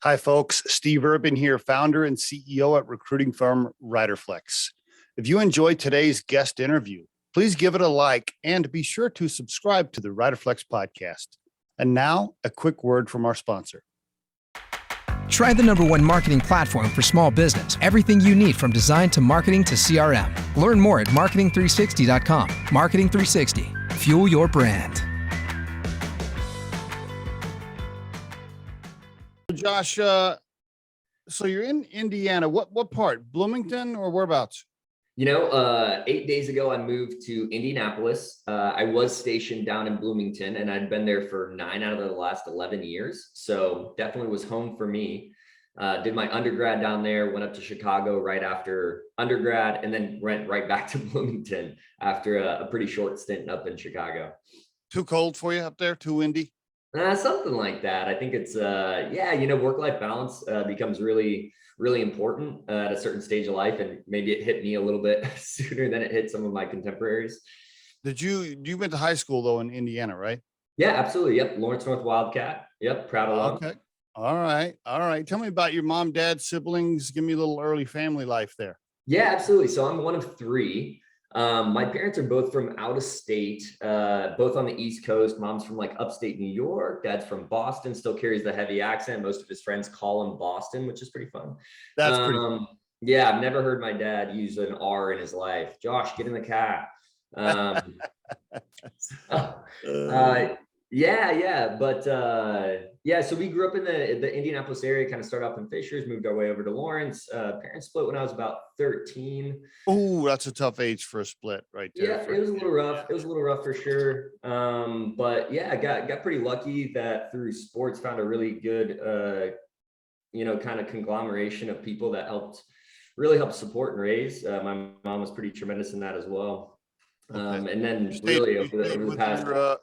Hi, folks. Steve Urban here, founder and CEO at recruiting firm Riderflex. If you enjoyed today's guest interview, please give it a like and be sure to subscribe to the Riderflex podcast. And now, a quick word from our sponsor. Try the #1 marketing platform for small business. Everything you need from design to marketing to CRM. Learn more at marketing360.com. Marketing 360. Fuel your brand. Josh, so you're in Indiana. What part? Bloomington or whereabouts? 8 days ago, I moved to Indianapolis. I was stationed down in Bloomington, and I'd been there for 9 out of the last 11 years. So definitely was home for me. Did my undergrad down there, went up to Chicago right after undergrad, and then went right back to Bloomington after a pretty short stint up in Chicago. Too cold for you up there? Too windy? Something like that. I think it's, work-life balance becomes really, really important at a certain stage of life. And maybe it hit me a little bit sooner than it hit some of my contemporaries. You went to high school though in Indiana, right? Yeah, absolutely. Yep. Lawrence North Wildcat. Yep. Proud alum. Okay. All right. Tell me about your mom, dad, siblings. Give me a little early family life there. Yeah, absolutely. So I'm one of three. My parents are both from out of state, both on the East Coast. Mom's from like upstate New York. Dad's from Boston, still carries the heavy accent. Most of his friends call him Boston, which is pretty fun. That's pretty fun. Yeah, I've never heard my dad use an R in his life. Josh, get in the car. So we grew up in the Indianapolis area, kind of started off in Fishers, moved our way over to Lawrence. Parents split when I was about 13. Oh, that's a tough age for a split right there. Yeah, it was a little rough. It was a little rough for sure. But yeah, I got pretty lucky that through sports found a really good, kind of conglomeration of people that really helped support and raise. My mom was pretty tremendous in that as well. Okay. And then really over the past.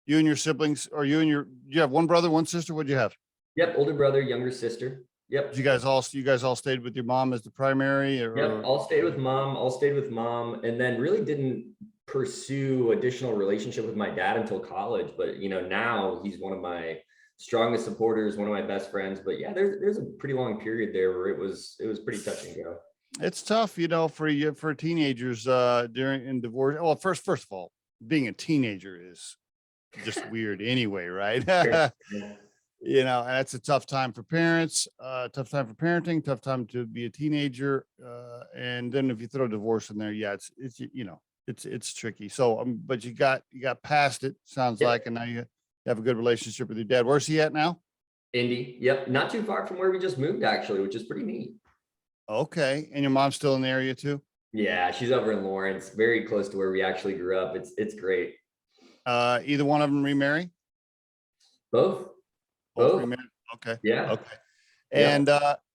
You and your siblings, you have one brother, one sister? What'd you have? Yep, older brother, younger sister. Yep. You guys all stayed with your mom as the primary? Yep, all stayed with mom, and then really didn't pursue additional relationship with my dad until college. But now he's one of my strongest supporters, one of my best friends. But yeah, there's a pretty long period there where it was pretty touch and go. It's tough, for teenagers during divorce. Well, first of all, being a teenager is just weird anyway, right? Sure. And that's a tough time for parents, tough time for parenting, tough time to be a teenager. And then if you throw divorce in there, yeah, it's tricky. So, but you got past it, sounds like, and now you have a good relationship with your dad. Where's he at now? Indy. Yep. Not too far from where we just moved, actually, which is pretty neat. Okay. And your mom's still in the area too? Yeah, she's over in Lawrence, very close to where we actually grew up. It's great. Either one of them remarry? Both. Remarry? Okay. Yeah. Okay.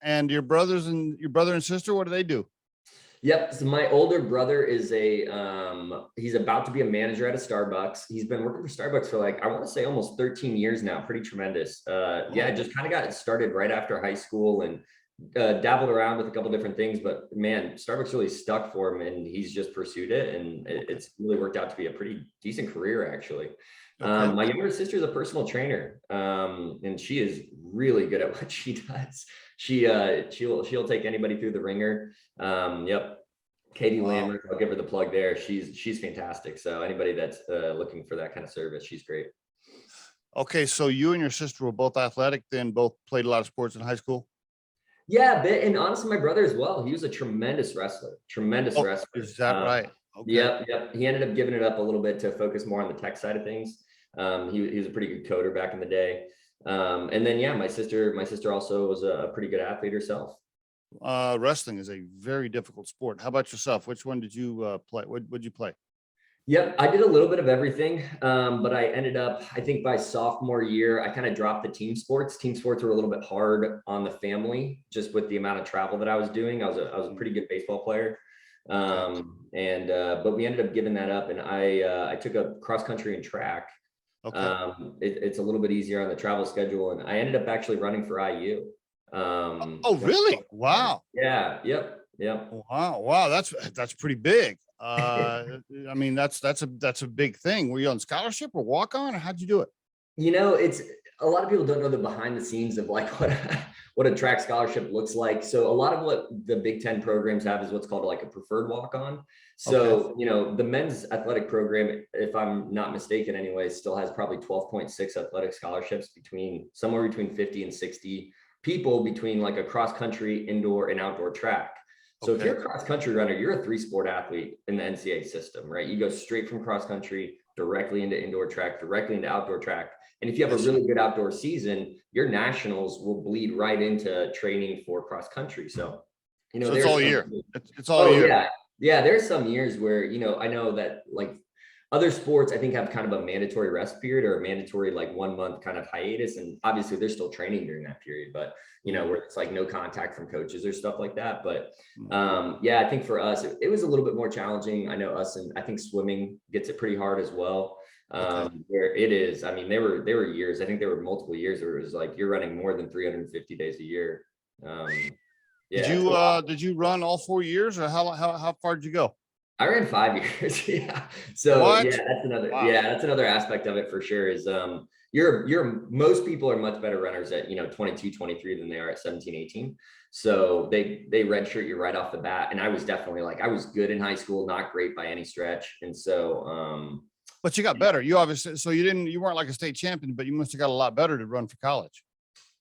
And your brother and sister, what do they do? Yep. So my older brother is he's about to be a manager at a Starbucks. He's been working for Starbucks for I want to say almost 13 years now. Pretty tremendous. Just kind of got started right after high school and dabbled around with a couple different things, but man, Starbucks really stuck for him and he's just pursued it. And it's really worked out to be a pretty decent career, actually. Okay. My younger sister is a personal trainer, and she is really good at what she does. She'll take anybody through the ringer. Yep. Katie Lambert, I'll give her the plug there. She's fantastic. So anybody that's looking for that kind of service, she's great. Okay. So you and your sister were both athletic, then both played a lot of sports in high school? Yeah, and honestly, my brother as well. He was a tremendous wrestler. Is that right? Okay. Yep. He ended up giving it up a little bit to focus more on the tech side of things. He was a pretty good coder back in the day. And then my sister also was a pretty good athlete herself. Wrestling is a very difficult sport. How about yourself? Which one did you play? What would you play? Yep, I did a little bit of everything, but I ended up, I think by sophomore year, I kind of dropped the team sports. Team sports were a little bit hard on the family, just with the amount of travel that I was doing. I was a pretty good baseball player, but we ended up giving that up, and I took a cross country and track. Okay. It's a little bit easier on the travel schedule, and I ended up actually running for IU. Really? Wow. Yeah. Yep. Wow. That's pretty big. I mean, that's a big thing. Were you on scholarship or walk on, or how'd you do it? a lot of people don't know the behind the scenes of like what a track scholarship looks like. So a lot of what the Big Ten programs have is what's called like a preferred walk-on. So, the men's athletic program, if I'm not mistaken anyway, still has probably 12.6 athletic scholarships somewhere between 50 and 60 people between like a cross country, indoor and outdoor track. So if you're a cross country runner, you're a 3-sport athlete in the NCAA system, right? You go straight from cross country directly into indoor track, directly into outdoor track. And if you have a really good outdoor season, your nationals will bleed right into training for cross country. So, so it's all year. It's all year. Yeah. Yeah. There's some years where, I know that like other sports, I think have kind of a mandatory rest period or a mandatory like 1 month kind of hiatus. And obviously they're still training during that period, but where it's like no contact from coaches or stuff like that. But I think for us, it was a little bit more challenging. I know us, and I think swimming gets it pretty hard as well. Where it is, I mean, there were years, I think there were multiple years where it was like, you're running more than 350 days a year. Did you run all 4 years, or how far did you go? I ran 5 years. Yeah. So what? That's another aspect of it for sure is, most people are much better runners at, 22, 23 than they are at 17, 18. So they redshirt you right off the bat. And I was definitely like, I was good in high school, not great by any stretch. And so, but you got better. You obviously, so you weren't like a state champion, but you must have got a lot better to run for college.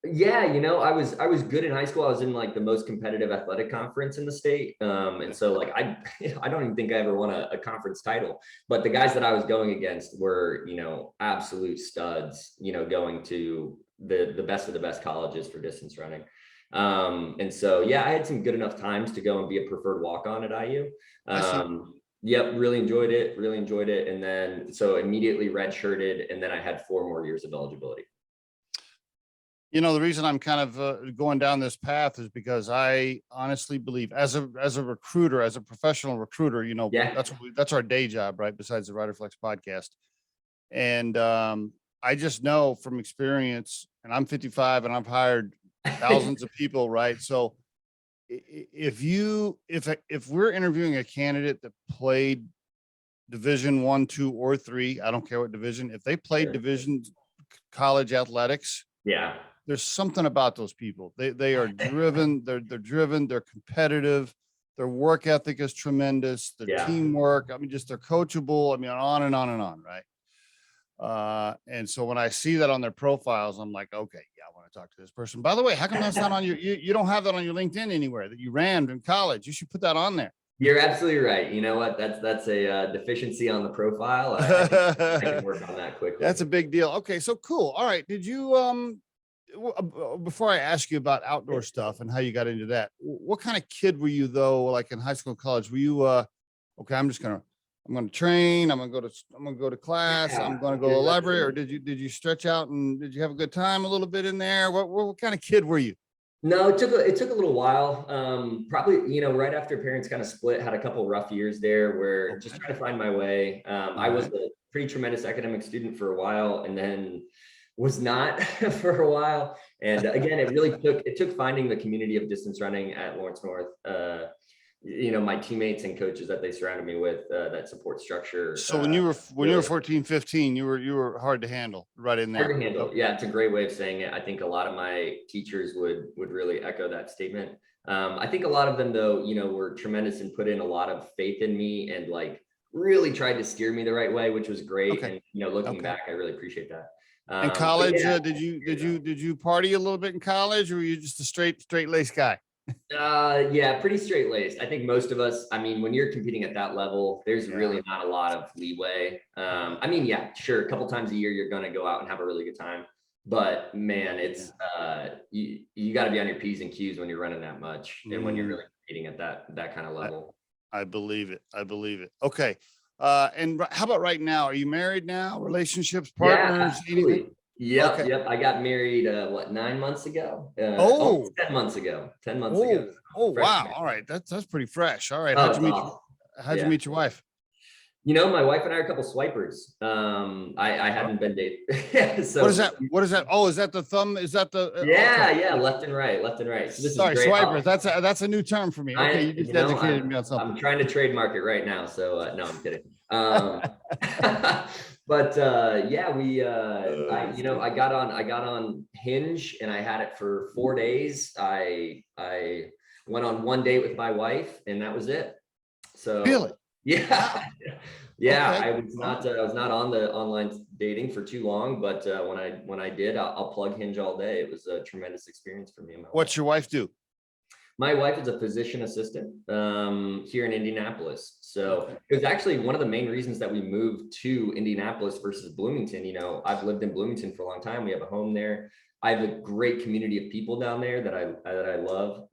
Yeah, I was good in high school. I was in like the most competitive athletic conference in the state. And so like, I don't even think I ever won a conference title, but the guys that I was going against were, absolute studs, going to the best of the best colleges for distance running. And so, I had some good enough times to go and be a preferred walk-on at IU. Yep. Really enjoyed it. And then, so immediately redshirted, and then I had 4 more years of eligibility. The reason I'm kind of going down this path is because I honestly believe as a recruiter, as a professional recruiter, that's our day job, right? Besides the Riderflex podcast. And I just know from experience, and I'm 55 and I've hired thousands of people, right? So if we're interviewing a candidate that played Division 1, 2, or 3, I don't care what division, if they played division college athletics, there's something about those people. They are driven. They're driven. They're competitive. Their work ethic is tremendous. Their teamwork. I mean, just they're coachable. I mean, on and on and on. Right. And so when I see that on their profiles, I'm like, okay, I want to talk to this person. By the way, how come that's not on you don't have that on your LinkedIn anywhere that you ran in college? You should put that on there. You're absolutely right. You know what? That's a deficiency on the profile. I can work on that quickly. That's a big deal. Okay, so cool. All right. Did you before I ask you about outdoor stuff and how you got into that, what kind of kid were you though? Like in high school and college, were you okay, I'm going to train, I'm going to go to class, I'm going to go to the library, or did you stretch out and did you have a good time a little bit in there? What kind of kid were you? No, it took a little while. Probably, right after parents kind of split, had a couple rough years there where just trying to find my way. I was a pretty tremendous academic student for a while, and then was not for a while. And again, it took finding the community of distance running at Lawrence North, my teammates and coaches that they surrounded me with, that support structure. So when you were 14, 15, you were hard to handle right in there. Hard to handle. Yeah. It's a great way of saying it. I think a lot of my teachers would really echo that statement. I think a lot of them though, were tremendous and put in a lot of faith in me and like really tried to steer me the right way, which was great. Okay. And, looking back, I really appreciate that. In college, did you party a little bit in college, or were you just a straight laced guy? Pretty straight laced. I think most of us, I mean, when you're competing at that level, there's really not a lot of leeway. Sure, a couple times a year you're gonna go out and have a really good time, but man, it's you got to be on your P's and Q's when you're running that much, and when you're really competing at that kind of level. I believe it. Okay. And how about right now? Are you married now? Relationships, partners? Anything? Yep. I got married, 9 months ago? 10 months ago. 10 months ago. Oh, wow. All right. That's pretty fresh. All right. How'd you meet your wife? My wife and I are a couple swipers. I hadn't been dating. So what is that? Oh, is that the thumb? Is that the? Left and right. So this Sorry, swipers. That's a new term for me. Okay, you just educated me on something. I'm trying to trademark it right now. So no, I'm kidding. But yeah, I got on Hinge and I had it for 4 days. I went on one date with my wife and that was it. Really? So yeah, yeah, Okay. I was not on the online dating for too long, but when I did, I'll plug Hinge all day. It was a tremendous experience for me and my wife. What's your wife do? My wife is a physician assistant here in Indianapolis. So it was actually one of the main reasons that we moved to Indianapolis versus Bloomington. You know, I've lived in Bloomington for a long time. We have a home there. I have a great community of people down there that I love.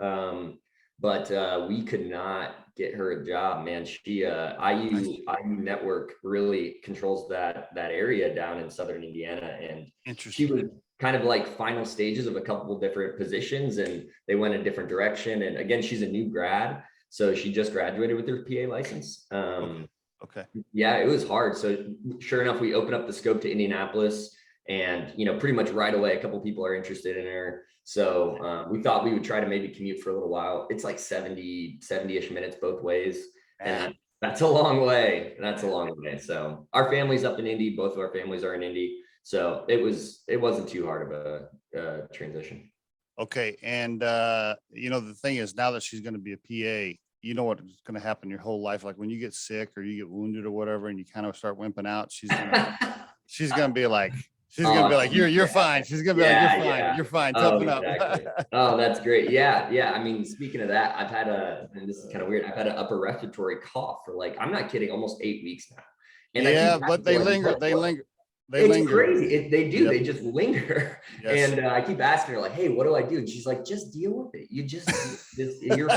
But we could not get her a job, man. She IU Network really controls that area down in Southern Indiana, and she was kind of like final stages of a couple of different positions and they went a different direction. And again, she's a new grad. So she just graduated with her PA license. Okay. Yeah, it was hard. So sure enough, we opened up the scope to Indianapolis and, you know, pretty much right away, a couple of people are interested in her. So we thought we would try to maybe commute for a little while. It's like 70-ish minutes both ways. And that's a long way. That's a long way. So our family's up in Indy. Both of our families are in Indy. So it wasn't too hard of a transition. Okay. And, you know, the thing is now that she's going to be a PA, you know what's going to happen your whole life. Like when you get sick or you get wounded or whatever, and you kind of start wimping out, she's going to be like, you're fine. She's going to be like, you're fine. You're fine. Toughen up. Exactly. Oh, that's great. Yeah. Yeah. I mean, speaking of that, and this is kind of weird. I've had an upper respiratory cough for like, I'm not kidding, almost 8 weeks now. And but they linger. It's crazy. They do. Yep. They just linger. Yes. And I keep asking her like, hey, what do I do? And she's like, just deal with it. You just you're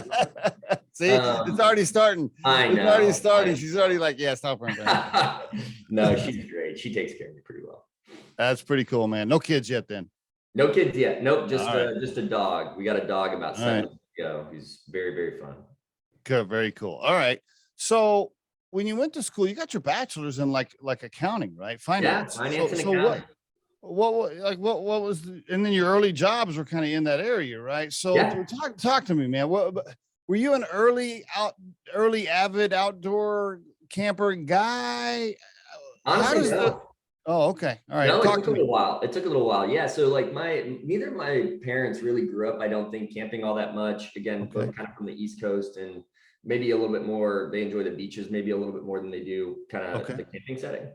see, it's already starting. I know. It's already starting. She's already like, yeah, stop her. No, she's great. She takes care of me pretty well. That's pretty cool, man. No kids yet then? No kids yet. Nope. Just a dog. We got a dog about 7 months ago. He's very, very fun. Good. Very cool. All right. So when you went to school, you got your bachelor's in like accounting, right? Finance. Yeah, finance and accounting. What was, and then your early jobs were kind of in that area, right? So talk to me, man. What were you an early avid outdoor camper guy? Honestly, no. Oh, okay. All right. No, it took a little while. It took a little while. Yeah. So like neither of my parents really grew up, I don't think, camping all that much. Again, both kind of from the East Coast and maybe a little bit more, they enjoy the beaches, maybe a little bit more than they do kind of the camping setting.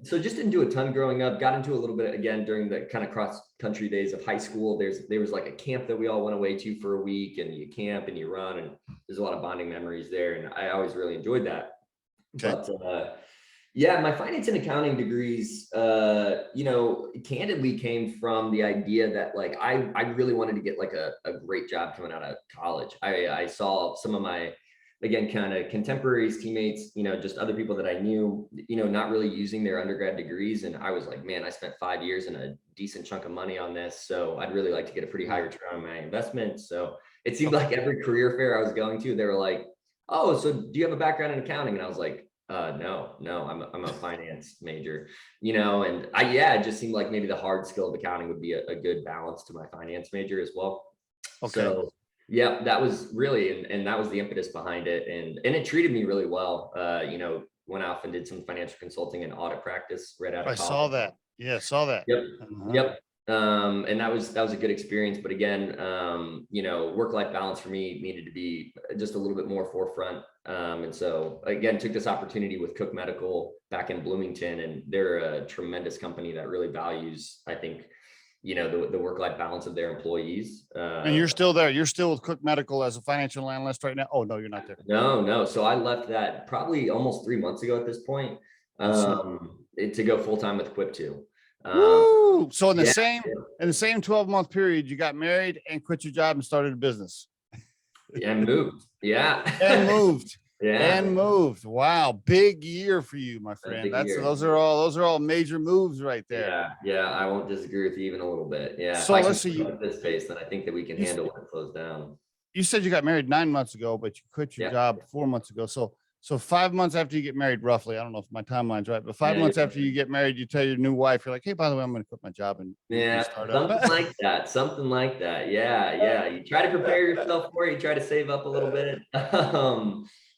So just didn't do a ton growing up, got into a little bit again during the kind of cross country days of high school. There was like a camp that we all went away to for a week, and you camp and you run, and there's a lot of bonding memories there. And I always really enjoyed that. Okay. But yeah, my finance and accounting degrees, you know, candidly came from the idea that like, I really wanted to get like a great job coming out of college. I saw some of my, again, kind of contemporaries, teammates, you know, just other people that I knew, you know, not really using their undergrad degrees. And I was like, man, I spent 5 years and a decent chunk of money on this. So I'd really like to get a pretty high return on my investment. So it seemed like every career fair I was going to, they were like, oh, so do you have a background in accounting? And I was like, no, I'm a finance major, you know, and it just seemed like maybe the hard skill of accounting would be a good balance to my finance major as well. Okay. So yeah, that was really, and that was the impetus behind it. And it treated me really well. You know, went off and did some financial consulting and audit practice right out of college. I saw that. Yeah, saw that. Yep. Yep. And that was a good experience. But again, you know, work-life balance for me needed to be just a little bit more forefront. And so again, took this opportunity with Cook Medical back in Bloomington, and they're a tremendous company that really values, I think, you know, the work-life balance of their employees. And you're still there. You're still with Cook Medical as a financial analyst right now. Oh, no, you're not there. No. So I left that probably almost 3 months ago at this point, to go full-time with Quiptu. So in the same 12-month period, you got married and quit your job and started a business. And moved. Yeah. And moved. Yeah. And moved. Wow. Big year for you, my friend. Those are all major moves right there. Yeah. I won't disagree with you even a little bit. Yeah. So let's see. At this pace, then I think that we can handle when it slows down. You said you got married 9 months ago, but you quit your job 4 months ago. So 5 months after you get married, roughly, I don't know if my timeline's right, but 5 months after you get married, you tell your new wife, you're like, hey, by the way, I'm going to quit my job and start up. Something like that. Yeah. You try to prepare yourself for it. You try to save up a little bit.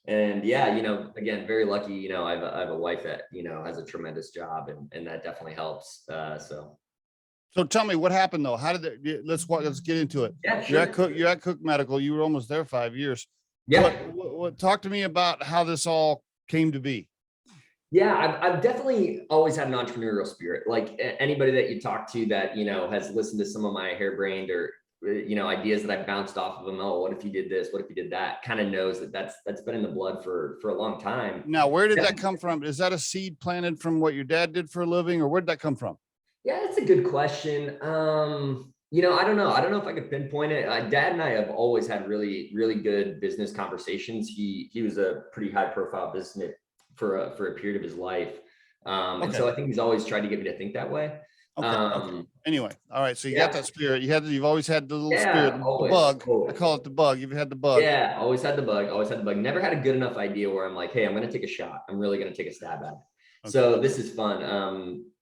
And yeah, again, very lucky, I have a wife that, has a tremendous job, and that definitely helps. So tell me what happened though. How did let's get into it. Yeah, You're sure. at Cook Medical. You were almost there 5 years. Yeah. What talk to me about how this all came to be? Yeah, I've definitely always had an entrepreneurial spirit. Like anybody that you talk to that, has listened to some of my harebrained or, ideas that I bounced off of them. Oh, what if you did this? What if you did that? Kind of knows that's been in the blood for a long time. Now, where did that come from? Is that a seed planted from what your dad did for a living, or where did that come from? Yeah, that's a good question. I don't know. I don't know if I could pinpoint it. Dad and I have always had really, really good business conversations. He was a pretty high profile businessman for a period of his life. And so I think he's always tried to get me to think that way. Okay. Anyway, all right. So you got that spirit. You've always had the little spirit, always, the bug. always. I call it the bug. You've had the bug. Yeah, always had the bug. Always had the bug. Never had a good enough idea where I'm like, hey, I'm going to take a shot. I'm really going to take a stab at it. So this is fun.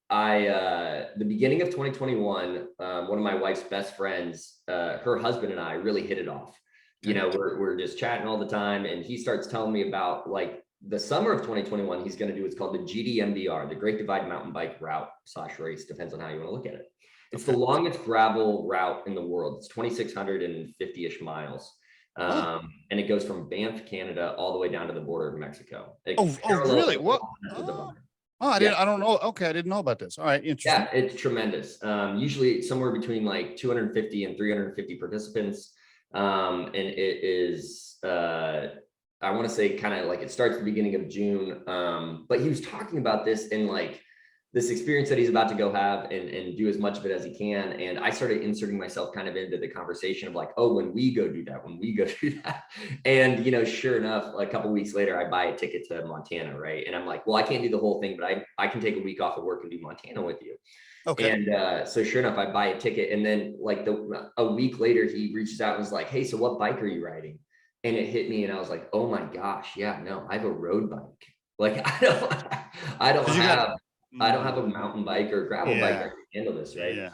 The beginning of 2021, one of my wife's best friends, her husband and I really hit it off. We're just chatting all the time, and he starts telling me about like the summer of 2021, he's going to do what's called the GDMBR, the Great Divide Mountain Bike Route / race, depends on how you want to look at it. It's the longest gravel route in the world. It's 2,650-ish miles. And it goes from Banff, Canada, all the way down to the border of Mexico. Really? What? I don't know. Okay. I didn't know about this. All right. Interesting. Yeah, it's tremendous. Usually somewhere between like 250 and 350 participants. And it is, I want to say kind of like it starts the beginning of June. But he was talking about this in like this experience that he's about to go have and do as much of it as he can. And I started inserting myself kind of into the conversation of like, oh, when we go do that. And, sure enough, a couple of weeks later, I buy a ticket to Montana. Right. And I'm like, well, I can't do the whole thing, but I can take a week off of work and do Montana with you. Okay. And so sure enough, I buy a ticket. And then like a week later, he reaches out and was like, hey, so what bike are you riding? And it hit me and I was like, oh my gosh, yeah, no, I have a road bike. Like I don't have a mountain bike or gravel bike that can handle this, right? Yeah.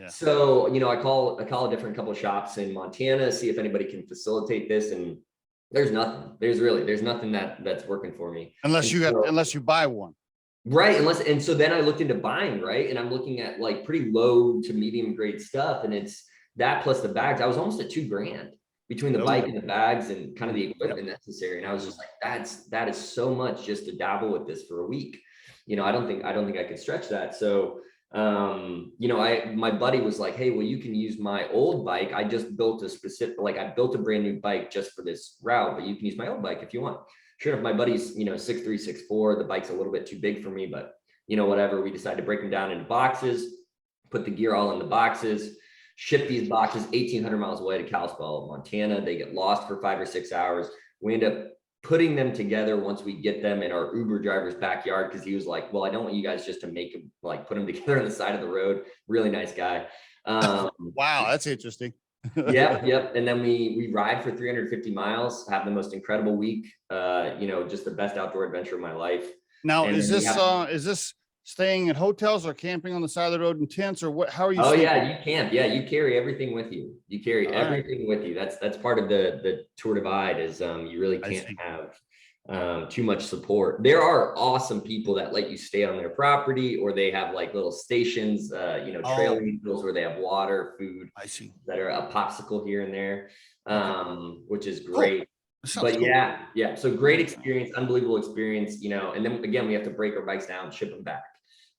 So, I call a different couple of shops in Montana, see if anybody can facilitate this. And there's nothing. There's nothing that's working for me. Unless you buy one. Right. And so then I looked into buying, right? And I'm looking at like pretty low to medium grade stuff. And it's that plus the bags. I was almost at $2,000 between the bike and the bags and kind of the equipment necessary. And I was just like, that is so much just to dabble with this for a week. I don't think I could stretch that. So, my buddy was like, hey, well, you can use my old bike. I just built I built a brand new bike just for this route, but you can use my old bike if you want. Sure enough, my buddy's, 6'3", 6'4". The bike's a little bit too big for me, but whatever. We decided to break them down into boxes, put the gear all in the boxes, ship these boxes 1,800 miles away to Kalispell, Montana. They get lost for 5 or 6 hours. We end up putting them together once we get them in our Uber driver's backyard, because he was like, well, I don't want you guys just to make them, like put them together on the side of the road. Really nice guy. Wow, that's interesting. Yep. And then we ride for 350 miles, have the most incredible week, just the best outdoor adventure of my life. Now, is this staying at hotels or camping on the side of the road in tents, or what? How are you? Oh, yeah, you camp. Yeah, you carry everything with you. You carry everything with you. That's part of the Tour Divide is you really can't have too much support. There are awesome people that let you stay on their property, or they have like little stations, trail vehicles where they have water, food. I see. That are a popsicle here and there, which is great. Cool. But cool. Yeah. So great experience, unbelievable experience, and then again, we have to break our bikes down, ship them back.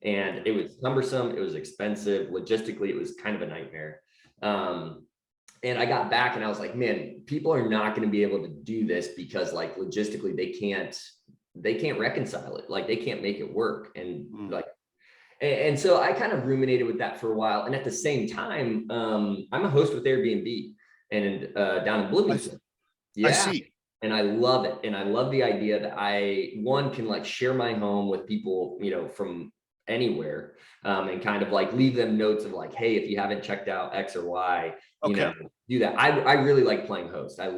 And it was cumbersome. It was expensive. Logistically, it was kind of a nightmare. And I got back and I was like, man, people are not going to be able to do this because like logistically, they can't reconcile it. Like they can't make it work. And so I kind of ruminated with that for a while. And at the same time, I'm a host with Airbnb and down in Bloomington. Yeah. I see. And I love it. And I love the idea that one can like share my home with people, from anywhere, and kind of like leave them notes of like, hey, if you haven't checked out X or Y, do that. I really like playing host. I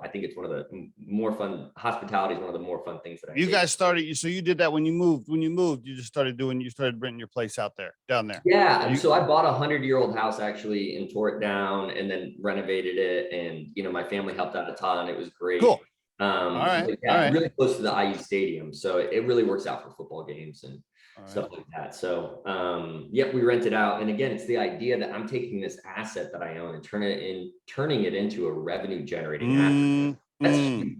think it's one of the more fun. Hospitality is one of the more fun things that I do. Guys started, so you did that when you moved, you started renting your place out there, down there. Yeah. So I bought a 100-year-old house actually and tore it down and then renovated it. And, my family helped out a ton. It was great. Cool. All right. But All yeah, right. really close to the IU stadium. So it really works out for football games and All right. stuff like that. So yep, we rent it out. And again, it's the idea that I'm taking this asset that I own and turning it into a revenue generating asset. That's huge,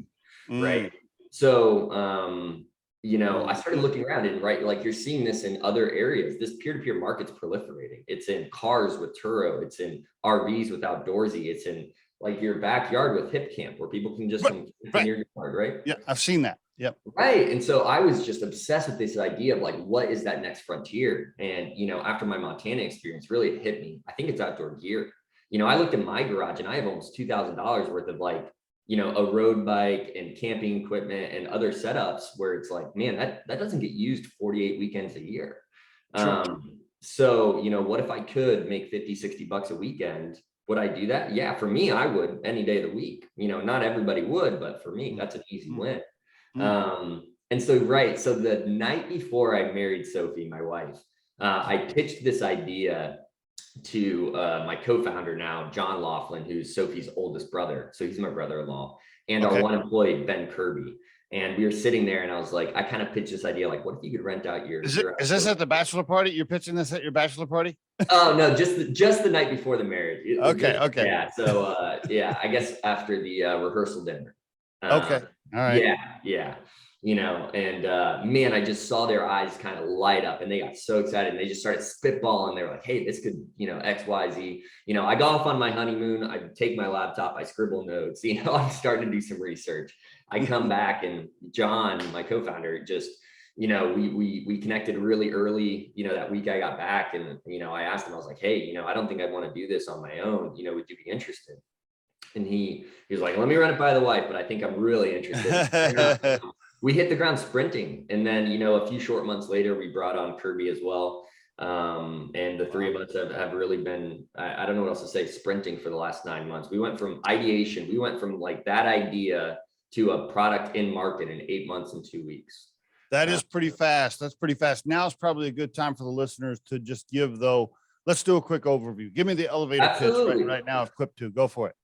right? So I started looking around and right, like you're seeing this in other areas. This peer-to-peer market's proliferating. It's in cars with Turo, it's in RVs with Outdoorsy, it's in like your backyard with Hip Camp where people can just come in your yard, right? Yeah, I've seen that. Yep. Right. And so I was just obsessed with this idea of like, what is that next frontier? And, after my Montana experience, really it hit me. I think it's outdoor gear. I looked in my garage and I have almost $2,000 worth of like, a road bike and camping equipment and other setups where it's like, man, that doesn't get used 48 weekends a year. So, what if I could make 50, 60 bucks a weekend? Would I do that? Yeah, for me, I would any day of the week. Not everybody would, but for me, that's an easy win. And so, right. So the night before I married Sophie, my wife, I pitched this idea to my co-founder now, John Laughlin, who's Sophie's oldest brother. So he's my brother-in-law, and our one employee, Ben Kirby. And we were sitting there and I was like, I kind of pitched this idea, like, what if you could rent out Is this at the bachelor party? You're pitching this at your bachelor party? Oh, no, just the night before the marriage. Okay. Yeah. So, I guess after the rehearsal dinner. Okay. All right. Yeah. And man, I just saw their eyes kind of light up and they got so excited and they just started spitballing. They were like, hey, this could, X, Y, Z. I go off on my honeymoon. I take my laptop, I scribble notes, I'm starting to do some research. I come back and John, my co-founder, just, we connected really early, that week I got back and, I asked him, I was like, hey, I don't think I'd want to do this on my own. Would you be interested? And he was like, let me run it by the wife, but I think I'm really interested. We hit the ground sprinting. And then, a few short months later, we brought on Kirby as well. And the three of us have really been, I don't know what else to say, sprinting for the last 9 months. We went from ideation, we went from like that idea to a product in market in 8 months and 2 weeks. That is pretty fast. That's pretty fast. Now is probably a good time for the listeners to just give let's do a quick overview. Give me the elevator pitch right now of Quiptu. Go for it.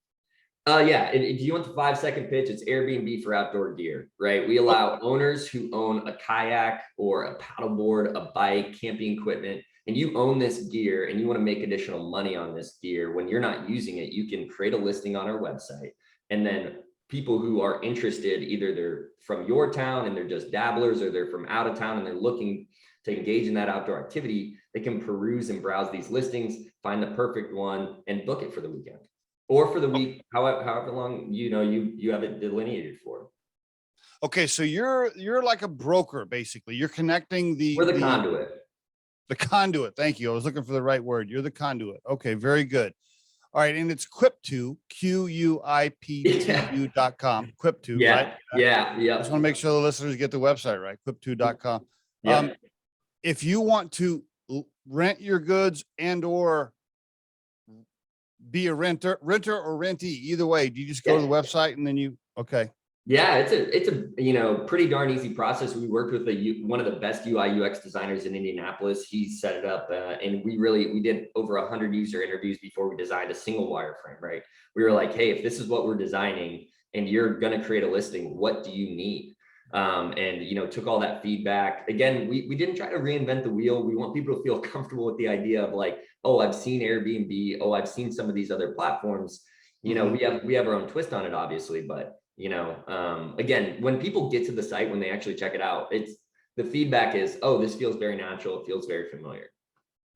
Yeah. And if you want the 5-second pitch, it's Airbnb for outdoor gear, right? We allow owners who own a kayak or a paddleboard, a bike, camping equipment, and you own this gear and you want to make additional money on this gear. When you're not using it, you can create a listing on our website. And then people who are interested, either they're from your town and they're just dabblers, or they're from out of town and they're looking to engage in that outdoor activity, they can peruse and browse these listings, find the perfect one and book it for the weekend. Or for the week, however long you have it delineated for. Okay, so you're like a broker, basically. You're connecting We're the conduit. The conduit. Thank you. I was looking for the right word. You're the conduit. Okay, very good. All right, and it's Quiptu, Quiptu.com. Quiptu, right? Yeah. I just want to make sure the listeners get the website right. Quiptu.com. If you want to rent your goods and or be a renter or rentee, either way, do you just go to the website and then Yeah, it's a pretty darn easy process. We worked with one of the best UI UX designers in Indianapolis. He set it up and we did over 100 user interviews before we designed a single wireframe, right? We were like, hey, if this is what we're designing and you're going to create a listing, what do you need? And took all that feedback. Again, we didn't try to reinvent the wheel. We want people to feel comfortable with the idea of like, oh, I've seen Airbnb. Oh, I've seen some of these other platforms. We have our own twist on it, obviously, but again, when people get to the site, when they actually check it out, the feedback is, oh, this feels very natural. It feels very familiar.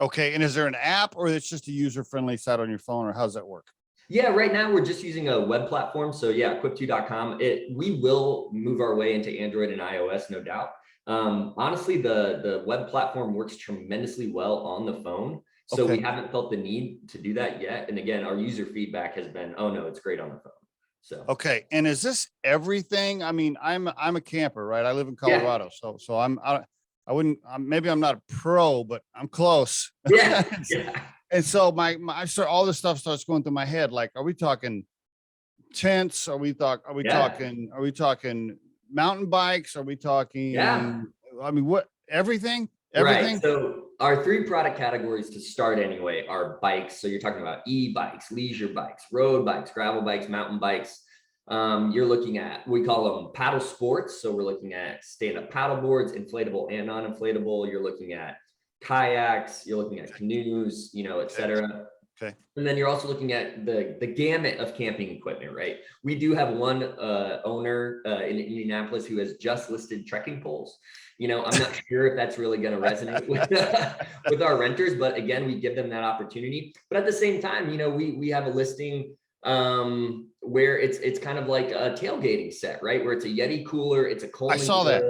Okay. And is there an app or it's just a user-friendly site on your phone, or how's that work? Yeah, right now we're just using a web platform. So yeah, Quiptu.com. We will move our way into Android and iOS, no doubt. Honestly, the web platform works tremendously well on the phone. So we haven't felt the need to do that yet. And again, our user feedback has been, oh no, it's great on the phone. So okay. And is this everything? I mean, I'm a camper, right? I live in Colorado. So I wouldn't, maybe I'm not a pro, but I'm close. Yeah. And so all this stuff starts going through my head. Like, are we talking tents? Are we talking mountain bikes? Are we talking, I mean, what, everything? Right. So our 3 product categories to start anyway are bikes. So you're talking about e-bikes, leisure bikes, road bikes, gravel bikes, mountain bikes. You're looking at, we call them paddle sports. So we're looking at stand-up paddle boards, inflatable and non-inflatable. You're looking at kayaks, you're looking at canoes, et cetera. Okay. And then you're also looking at the gamut of camping equipment, right? We do have one owner in Indianapolis who has just listed trekking poles. I'm not sure if that's really going to resonate with our renters, but again, we give them that opportunity. But at the same time, we have a listing where it's kind of like a tailgating set, right? Where it's a Yeti cooler, it's a Coleman I saw that.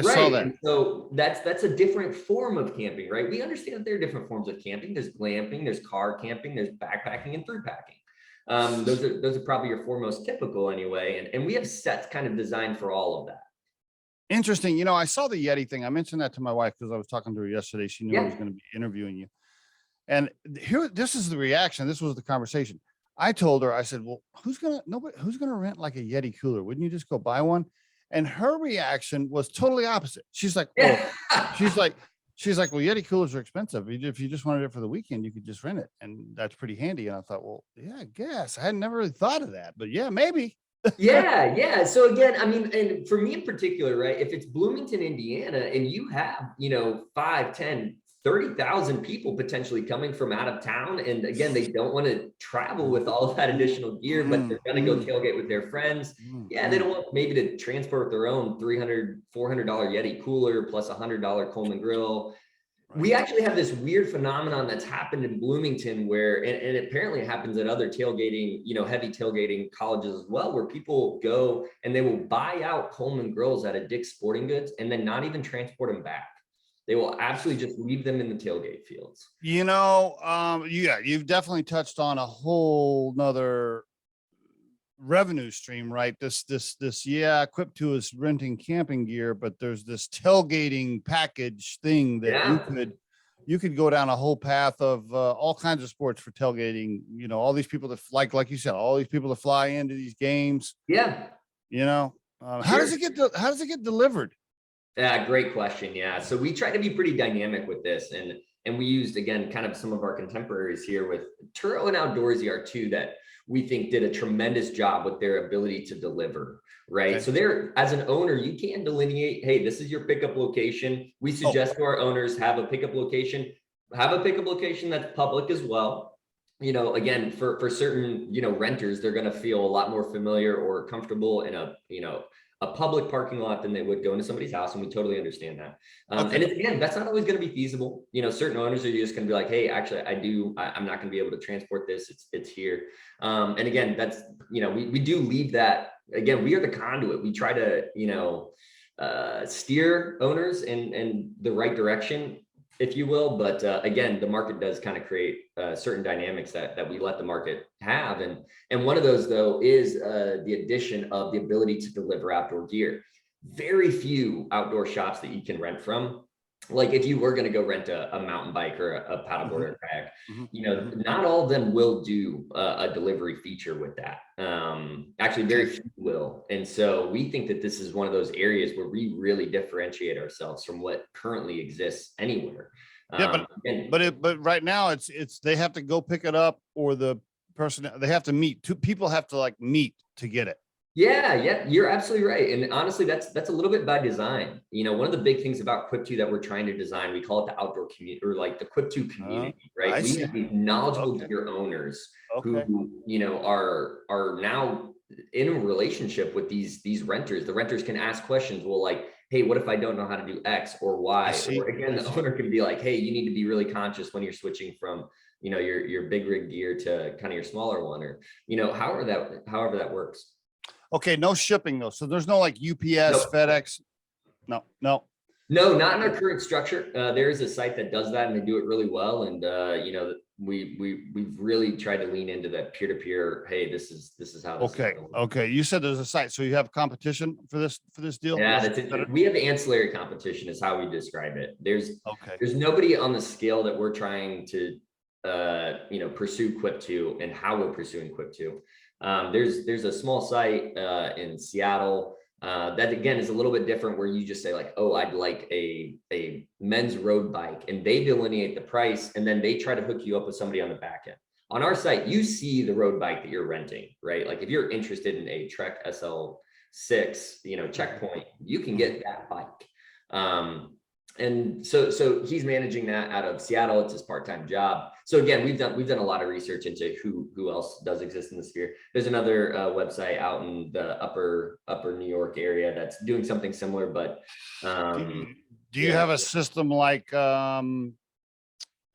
grill. I saw that. And so that's a different form of camping, right? We understand that there are different forms of camping. There's glamping, there's car camping, there's backpacking and through packing. Those are probably your four most typical anyway. And we have sets kind of designed for all of that. Interesting. I saw the Yeti thing. I mentioned that to my wife because I was talking to her yesterday. She knew I was going to be interviewing you. And here, this is the reaction. This was the conversation. I told her, I said, well, who's going to rent like a Yeti cooler? Wouldn't you just go buy one? And her reaction was totally opposite. She's like, well, she's like, well, Yeti coolers are expensive. If you just wanted it for the weekend, you could just rent it. And that's pretty handy. And I thought, well, yeah, I guess I had never really thought of that, but yeah, maybe. Yeah. So again, I mean, and for me in particular, right, if it's Bloomington, Indiana, and you have, 5, 10, 30,000 people potentially coming from out of town. And again, they don't want to travel with all of that additional gear, but they're going to go tailgate with their friends. Yeah, they don't want maybe to transport their own $300, $400 Yeti cooler plus $100 Coleman grill. We actually have this weird phenomenon that's happened in Bloomington where, and apparently it happens at other tailgating, heavy tailgating colleges as well, where people go and they will buy out Coleman grills at a Dick's Sporting Goods and then not even transport them back. They will absolutely just leave them in the tailgate fields. Yeah, you've definitely touched on a whole nother revenue stream, right? Quiptu is renting camping gear, but there's this tailgating package thing that you could go down a whole path of all kinds of sports for tailgating. All these people that like you said, all these people that fly into these games. Yeah. How does it get delivered? Yeah, great question. Yeah. So we try to be pretty dynamic with this. And we used, again, kind of some of our contemporaries here with Turo and Outdoorsy are two that we think did a tremendous job with their ability to deliver, right? Okay. So there, as an owner, you can delineate, hey, this is your pickup location. We suggest to our owners have a pickup location that's public as well. Again, for certain, renters, they're going to feel a lot more familiar or comfortable in a public parking lot than they would go into somebody's house. And we totally understand that. And again, that's not always going to be feasible. Certain owners are just going to be like, hey, actually, I'm not going to be able to transport this. It's here. And again, that's, we do leave that. Again, we are the conduit. We try to, steer owners in the right direction, if you will. But again, the market does kind of create certain dynamics that we let the market have. And one of those, though, is the addition of the ability to deliver outdoor gear. Very few outdoor shops that you can rent from. Like if you were going to go rent a mountain bike or a paddleboard or a kayak, not all of them will do a delivery feature with that. Actually, very few will. And so we think that this is one of those areas where we really differentiate ourselves from what currently exists anywhere. But right now it's they have to go pick it up, or the person, they have to meet. Two people have to meet to get it. Yeah, you're absolutely right. And honestly, that's a little bit by design. One of the big things about Quiptu that we're trying to design, we call it the outdoor community, or like the Quiptu community, right? We have these knowledgeable gear owners who, are now in a relationship with these renters. The renters can ask questions. Well, like, hey, what if I don't know how to do X or Y? Or again, the owner can be like, hey, you need to be really conscious when you're switching from, your big rig gear to kind of your smaller one, or, however that works. Okay, no shipping though. So there's no like UPS, FedEx. No, not in our current structure. There is a site that does that, and they do it really well. And we've really tried to lean into that peer-to-peer. Hey, this is how. Okay. You said there's a site, so you have competition for this deal. Yeah, that's it. We have ancillary competition, is how we describe it. There's nobody on the scale that we're trying to pursue Quiptu and how we're pursuing Quiptu. There's a small site in Seattle that again is a little bit different, where you just say like, oh, I'd like a men's road bike, and they delineate the price, and then they try to hook you up with somebody on the back end. on our site, you see the road bike that you're renting, right? Like if you're interested in a Trek SL6, checkpoint, you can get that bike. And so he's managing that out of Seattle. It's his part-time job. So again, we've done a lot of research into who else does exist in the sphere. There's another website out in the upper New York area that's doing something similar, but do you have a system like some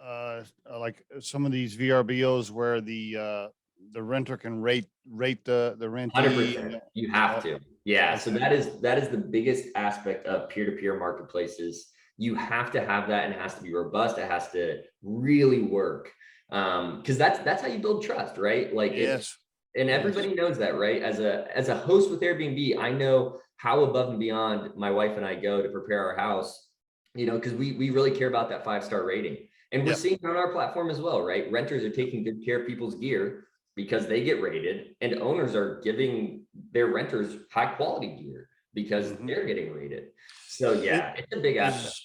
of these VRBOs where the renter can rate the rentee? 100%. You have to. Yeah. So that is the biggest aspect of peer-to-peer marketplaces. You have to have that, and it has to be robust. It has to really work. Because that's how you build trust, right? Like, yes. And everybody knows that, right? As a host with Airbnb, I know how above and beyond my wife and I go to prepare our house, because we really care about that 5-star rating. And we're seeing it on our platform as well, right? Renters are taking good care of people's gear because they get rated, and owners are giving their renters high quality gear because they're getting rated. So yeah, it's a big aspect.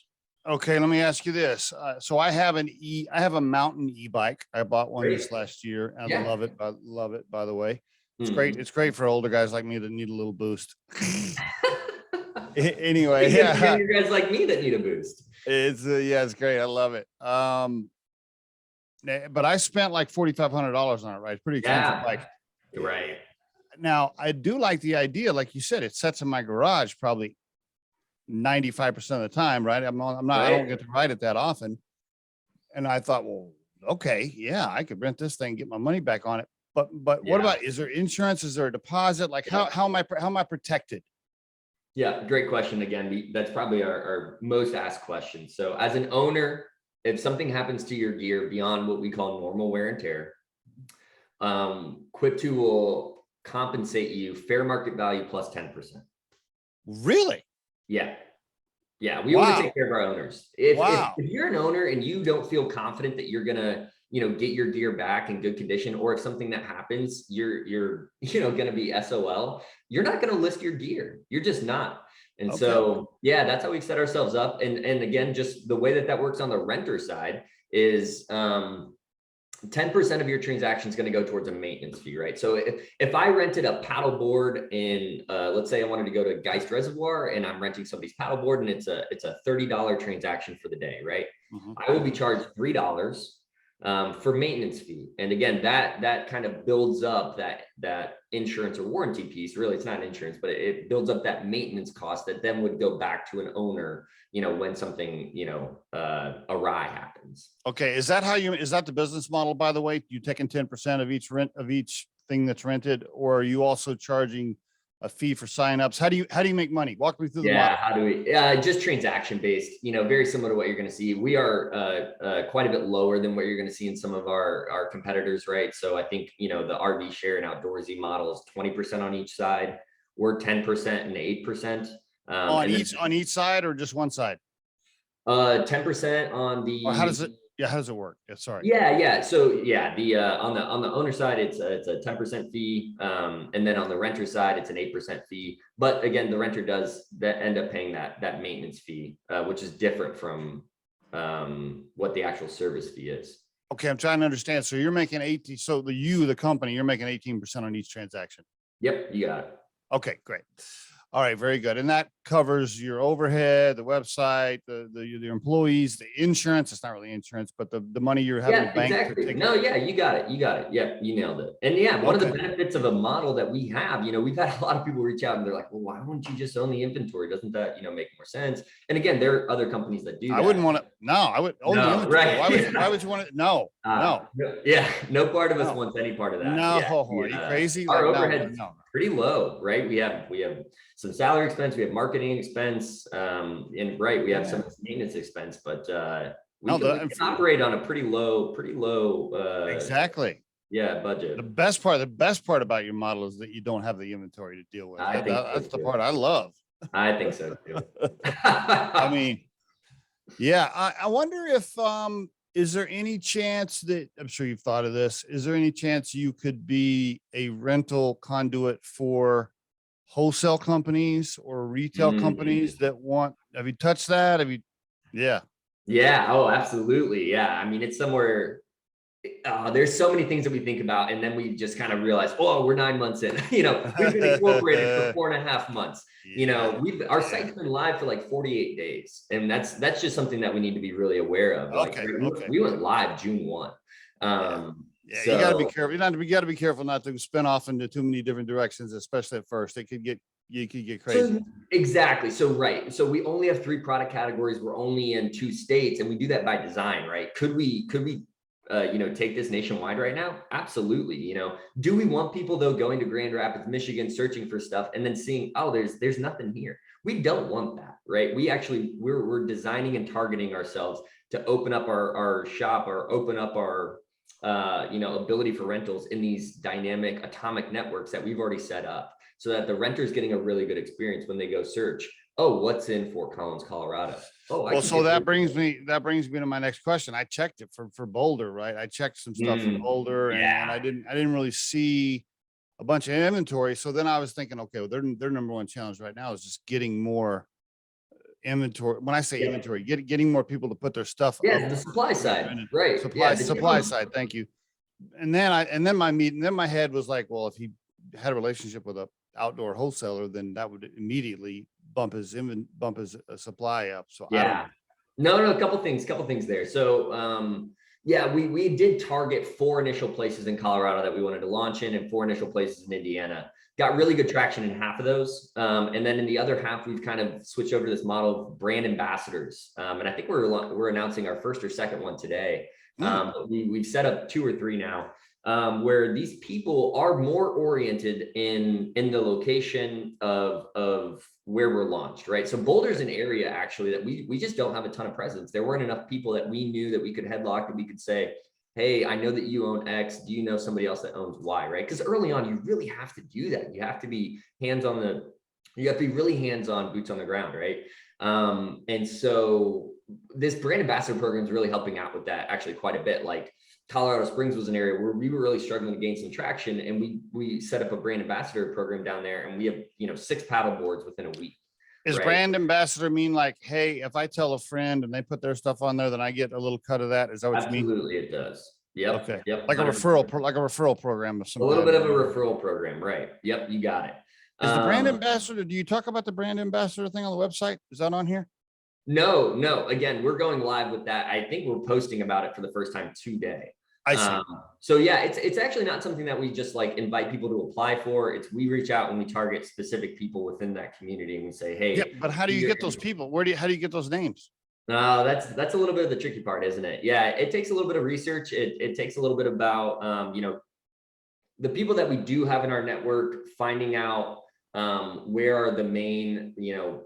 Okay, let me ask you this. So I have a mountain e-bike. I bought one this last year. I love it. I love it, by the way. It's great. It's great for older guys like me that need a little boost. Anyway, you guys like me that need a boost. It's great. I love it. But I spent like $4,500 on it, right? It's pretty expensive bike. Right. Now, I do like the idea, like you said, it sits in my garage probably 95% of the time, right? I don't get to ride it that often. And I thought, well, okay, yeah, I could rent this thing, get my money back on it. But what about, is there insurance? Is there a deposit? Like how am I protected? Yeah, great question. Again, that's probably our most asked question. So as an owner, if something happens to your gear beyond what we call normal wear and tear, Quiptu will compensate you fair market value plus 10%. Really? Yeah. We want to take care of our owners. If you're an owner and you don't feel confident that you're gonna, get your gear back in good condition, or if something that happens, you're gonna be SOL, you're not gonna list your gear. You're just not. And so, that's how we set ourselves up. And again, just the way that works on the renter side is 10% of your transaction is going to go towards a maintenance fee, right? So if I rented a paddle board in, let's say I wanted to go to Geist Reservoir and I'm renting somebody's paddle board and it's a $30 transaction for the day, right? I will be charged $3 for maintenance fee. And again, that kind of builds up that insurance or warranty piece. Really, it's not insurance, but it builds up that maintenance cost that then would go back to an owner, when something, awry happens. Okay. Is that the business model, by the way? You taking 10% of each thing that's rented, or are you also charging a fee for signups? How do you make money? Walk me through the model. How do we, just transaction based, very similar to what you're going to see. We are quite a bit lower than what you're going to see in some of our competitors, right? So I think, the RV share and outdoorsy model is 20% on each side. We're 10% and 8%. On each side, or just one side? 10% on the. Or how does it work? Yeah, sorry. Yeah. So the on the owner side, it's a 10% fee, and then on the renter side, it's an 8% fee. But again, the renter does end up paying that maintenance fee, which is different from what the actual service fee is. Okay, I'm trying to understand. So you're making 18. So the company, you're making 18% on each transaction. Yep, you got it. Okay, great. All right, very good. And that covers your overhead, the website, the employees, the insurance. It's not really insurance, but the money you're having to bank. Exactly. You got it. Yep, you nailed it. And one of the benefits of a model that we have, we've had a lot of people reach out and they're like, well, why wouldn't you just own the inventory? Doesn't that, make more sense? And again, there are other companies that do that. I wouldn't want to. No, I would own the inventory. Right. Why would you want to? No. Yeah, no part of us wants any part of that. No, are you crazy? Our overhead is pretty low, right? We have some salary expense, we have marketing expense, and we have some maintenance expense, but we can operate on a pretty low exactly. Budget. The best part about your model is that you don't have the inventory to deal with. That's the part I love. I think so too. I mean, I wonder if is there any chance that, I'm sure you've thought of this, is there any chance you could be a rental conduit for wholesale companies or retail companies that have you touched that? Yeah. Oh, absolutely. Yeah. I mean, it's somewhere There's so many things that we think about, and then we just kind of realize, oh, we're 9 months in. We've been incorporated for 4.5 months. Yeah. Our site's been live for like 48 days, and that's just something that we need to be really aware of. Like Okay. we went live June 1. Yeah, you got to be So careful. You got to be careful not to spin off into too many different directions, especially at first. You could get crazy. exactly. So right. So we only have 3 product categories. We're only in 2 states, and we do that by design, right? Could we take this nationwide right now? Absolutely. Do we want people though going to Grand Rapids, Michigan, searching for stuff and then seeing, oh, there's nothing here? We don't want that, right? We're designing and targeting ourselves to open up our shop or open up our ability for rentals in these dynamic atomic networks that we've already set up, so that the renter is getting a really good experience when they go search, oh, what's in Fort Collins, Colorado? Oh, Well, so that brings me to my next question. I checked it for Boulder, right? I checked some stuff for Boulder, and I didn't really see a bunch of inventory. So then I was thinking, okay, well, their number one challenge right now is just getting more inventory. When I say inventory, getting more people to put their stuff up. The supply side, right? Supply side. Thank you. And then my head was like, well, if he had a relationship with a outdoor wholesaler, then that would immediately bump his supply up. So I don't know. No, a couple things there. So we did target 4 initial places in Colorado that we wanted to launch in, and 4 initial places in Indiana. Got really good traction in half of those. And then in the other half, we've kind of switched over to this model of brand ambassadors. And I think we're announcing our first or second one today. We've set up 2 or 3 now, where these people are more oriented in the location of where we're launched, right? So Boulder's an area actually that we just don't have a ton of presence. There weren't enough people that we knew that we could headlock, that we could say, hey, I know that you own X. Do you know somebody else that owns Y, right? Because early on, you really have to do that. You have to be you have to be really hands-on, boots on the ground, right? And so this brand ambassador program is really helping out with that actually quite a bit. Like Colorado Springs was an area where we were really struggling to gain some traction, and we set up a brand ambassador program down there, and we have 6 paddle boards within a week. Is brand ambassador mean like, hey, if I tell a friend and they put their stuff on there, then I get a little cut of that? Is that what you mean? Absolutely, it does. Yep. Okay. Yep. Like a referral program of some a little bit of a referral program, right? Yep, you got it. Is the brand ambassador? Do you talk about the brand ambassador thing on the website? Is that on here? No. Again, we're going live with that. I think we're posting about it for the first time today. I see. So yeah, it's actually not something that we just like invite people to apply for. We reach out and we target specific people within that community, and we say, hey. Yeah, but how do you get those people? How do you get those names? That's a little bit of the tricky part, isn't it? Yeah, it takes a little bit of research. It takes a little bit about the people that we do have in our network, finding out where are the main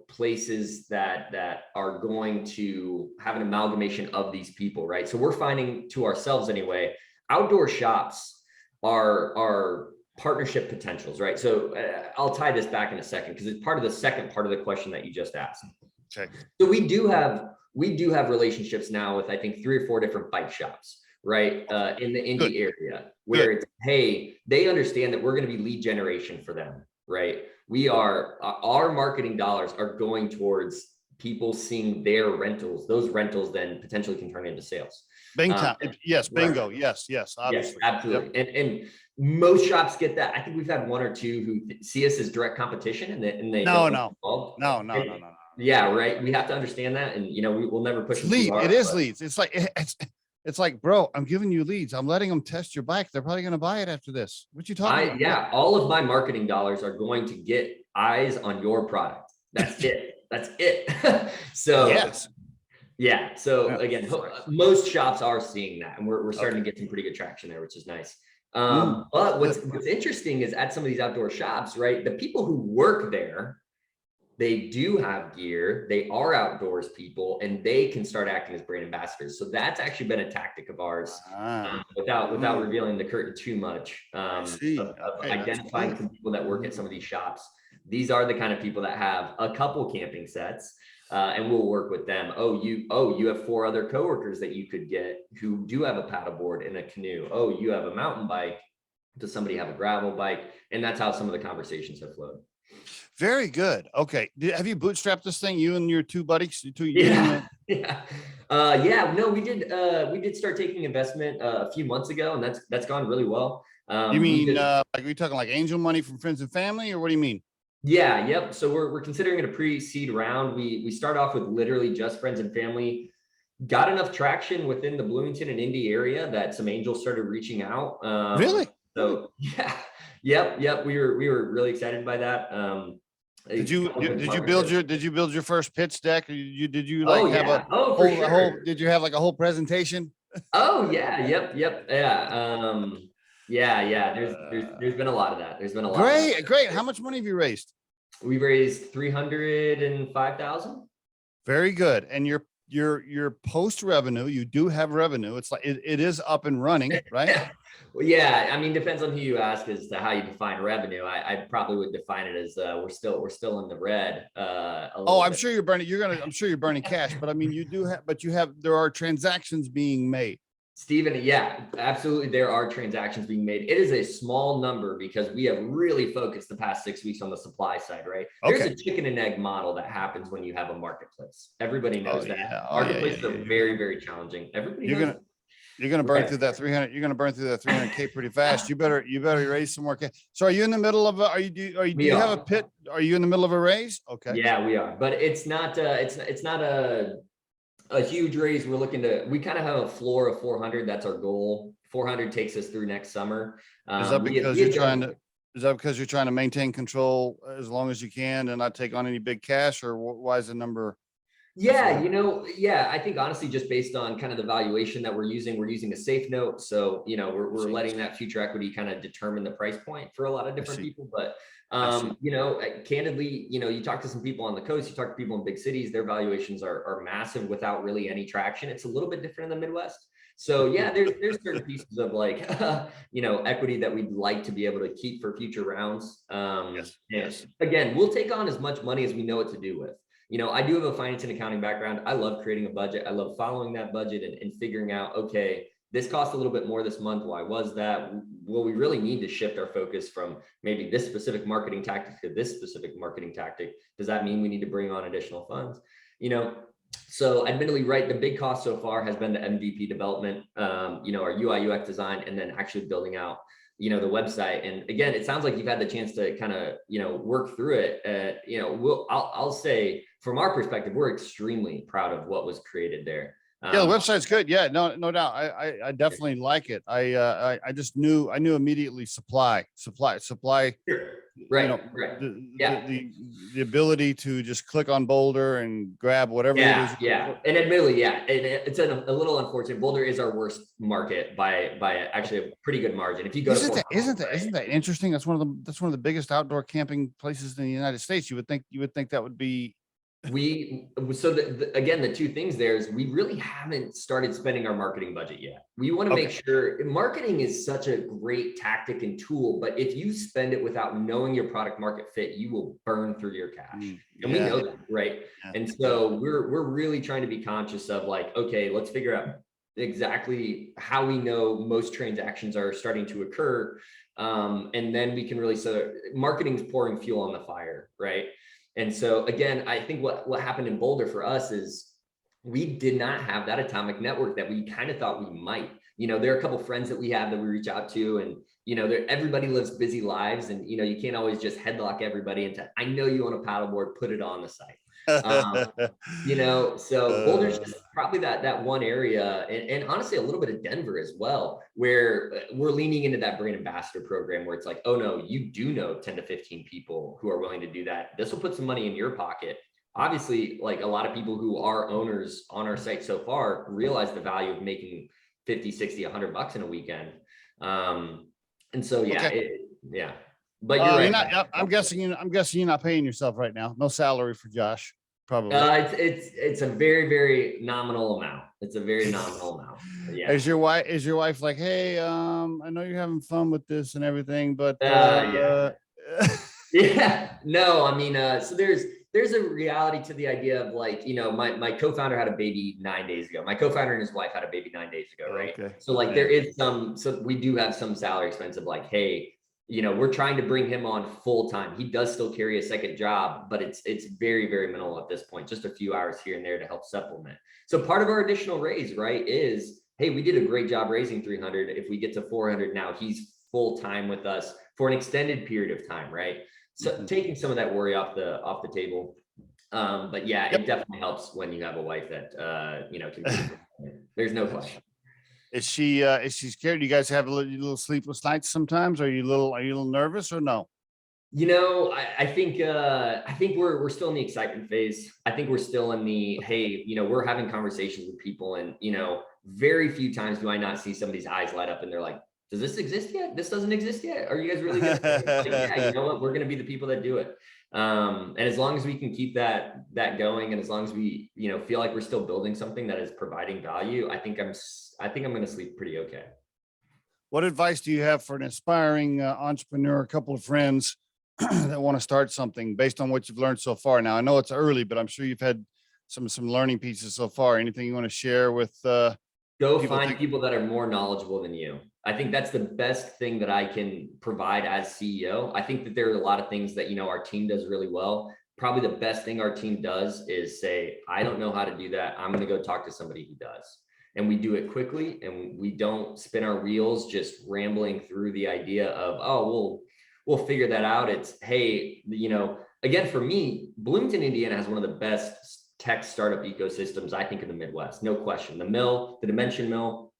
places that are going to have an amalgamation of these people, right? So we're finding, to ourselves anyway, outdoor shops are partnership potentials, right? So I'll tie this back in a second, because it's part of the second part of the question that you just asked. Okay. So we do have relationships now with, I think, 3 or 4 different bike shops, right? In the Indy area, where it's, hey, they understand that we're going to be lead generation for them, right? Our marketing dollars are going towards people seeing their rentals. Those rentals then potentially can turn into sales. Bingo. Yes. Bingo. Right. Yes. Obviously. Yes, absolutely. Yep. And most shops get that. I think we've had 1 or 2 who see us as direct competition, and they No. Yeah, right. We have to understand that, and we will never push them too hard. It is leads. It's like, bro, I'm giving you leads. I'm letting them test your bike. They're probably going to buy it after this. What you talking about? Yeah, all of my marketing dollars are going to get eyes on your product. That's it. That's it. So yes. Yeah. So again, most shops are seeing that, and we're starting to get some pretty good traction there, which is nice. But what's interesting is at some of these outdoor shops, right? The people who work there, they do have gear, they are outdoors people, and they can start acting as brand ambassadors. So that's actually been a tactic of ours, without revealing the curtain too much, of identifying some people that work at some of these shops. These are the kind of people that have a couple camping sets, and we'll work with them. You have 4 other coworkers that you could get who do have a paddleboard and a canoe. Oh, you have a mountain bike. Does somebody have a gravel bike? And that's how some of the conversations have flowed. Very good. Okay. Have you bootstrapped this thing? You and your two buddies? Yeah. Yeah. Yeah. No, we did start taking investment a few months ago, and that's gone really well. You We mean, just, like, are you talking like angel money from friends and family, or what do you mean? yeah, yep. So we're considering it a pre-seed round. We start off with literally just friends and family. Got enough traction within the Bloomington and Indy area that some angels started reaching out. Really? So yeah, yep. We were really excited by that. A couple good partnerships. Did you build your first pitch deck? Or did you Oh like have yeah. Oh, for sure. did you have like a whole presentation? Oh yeah. Yep. Yeah. Yeah. There's been a lot of that. There's been a lot of that. Great. How much money have you raised? We raised 305,000. Very good. And your post revenue, you do have revenue. It's like it is up and running, right? Well, yeah. I mean, depends on who you ask as to how you define revenue. I probably would define it as we're still in the red. Oh, I'm sure you're burning. I'm sure you're burning cash, but I mean, there are transactions being made. Steven, yeah, absolutely. There are transactions being made. It is a small number because we have really focused the past 6 weeks on the supply side, right? There's a chicken and egg model that happens when you have a marketplace. Everybody knows that. Yeah. Marketplaces are very, very challenging. Everybody knows. You're gonna burn through that 300. You're gonna burn through that 300K pretty fast. You better raise some more cash. So are you in the middle of do you have a pit? Are you in the middle of a raise? Okay. Yeah, we are, but it's not a huge raise. We kind of have a floor of 400. That's our goal. 400 takes us through next summer. Is that because you're trying to maintain control as long as you can and not take on any big cash, or why is the number? Yeah, I think honestly, just based on kind of the valuation that we're using a safe note. So, we're letting that future equity kind of determine the price point for a lot of different people. But, candidly, you talk to some people on the coast, you talk to people in big cities, their valuations are massive without really any traction. It's a little bit different in the Midwest. So yeah, there's certain pieces of like, equity that we'd like to be able to keep for future rounds. Yes. Again, we'll take on as much money as we know what to do with. I do have a finance and accounting background. I love creating a budget. I love following that budget and figuring out, okay, this cost a little bit more this month. Why was that? Well, we really need to shift our focus from maybe this specific marketing tactic to this specific marketing tactic. Does that mean we need to bring on additional funds? So admittedly, right, the big cost so far has been the MVP development, our UI UX design, and then actually building out the website. And again, it sounds like you've had the chance to kind of, work through it. I'll say from our perspective, we're extremely proud of what was created there. Yeah, the website's good. Yeah, no doubt. I definitely like it. I knew immediately supply. Right. The ability to just click on Boulder and grab whatever it is. Yeah. And admittedly, it's a little unfortunate. Boulder is our worst market by actually a pretty good margin. If you go isn't that interesting? That's one of the biggest outdoor camping places in the United States. You would think that would be. Again, the two things there is we really haven't started spending our marketing budget yet. We want to make sure marketing is such a great tactic and tool, but if you spend it without knowing your product market fit, you will burn through your cash. And we know that, right? Yeah. And so we're really trying to be conscious of like, okay, let's figure out exactly how we know most transactions are starting to occur. And then we can really, marketing's pouring fuel on the fire, right? And so again, I think what happened in Boulder for us is we did not have that atomic network that we kind of thought we might. There are a couple of friends that we have that we reach out to, and everybody lives busy lives, and you can't always just headlock everybody into, I know you own a paddleboard, put it on the site. So Boulder's just probably that one area, and honestly a little bit of Denver as well, where we're leaning into that brand ambassador program where it's like, oh no, you do know 10 to 15 people who are willing to do that. This will put some money in your pocket. Obviously, like a lot of people who are owners on our site so far realize the value of making 50, 60, $100 in a weekend. And so, but you're right. I'm guessing you're not paying yourself right now. No salary for Josh. Probably. It's a very, very nominal amount. It's a very nominal amount. Yeah. Is your wife like, hey, I know you're having fun with this and everything, but yeah. No, I mean, so there's a reality to the idea of like, my co-founder had a baby 9 days ago. My co-founder and his wife had a baby 9 days ago, right? Okay. So like there is so we do have some salary expense of like, hey, we're trying to bring him on full time. He does still carry a second job, but it's very, very minimal at this point, just a few hours here and there to help supplement. So part of our additional raise, right, is, hey, we did a great job raising 300. If we get to 400 now, he's full time with us for an extended period of time, right? So taking some of that worry off the table. But yeah, it definitely helps when you have a wife that can be, there's no question. Is she scared? Do you guys have a little sleepless nights sometimes? Are you a little nervous or no? I think we're still in the excitement phase. I think we're still in the, hey, we're having conversations with people, and very few times do I not see somebody's eyes light up and they're like, does this exist yet? This doesn't exist yet. Are you guys really gonna like, yeah, you know what? We're gonna be the people that do it. And as long as we can keep that going, and as long as we feel like we're still building something that is providing value, I think I'm going to sleep pretty okay. What advice do you have for an aspiring entrepreneur, a couple of friends that want to start something based on what you've learned so far? Now, I know it's early, but I'm sure you've had some learning pieces so far. Anything you want to share with go find people that are more knowledgeable than you. I think that's the best thing that I can provide as CEO. I think that there are a lot of things that our team does really well. Probably the best thing our team does is say, I don't know how to do that. I'm going to go talk to somebody who does. And we do it quickly, and we don't spin our wheels just rambling through the idea of, oh, we'll figure that out. It's, hey, again, for me, Bloomington, Indiana has one of the best tech startup ecosystems, I think, in the Midwest, no question. The Dimension Mill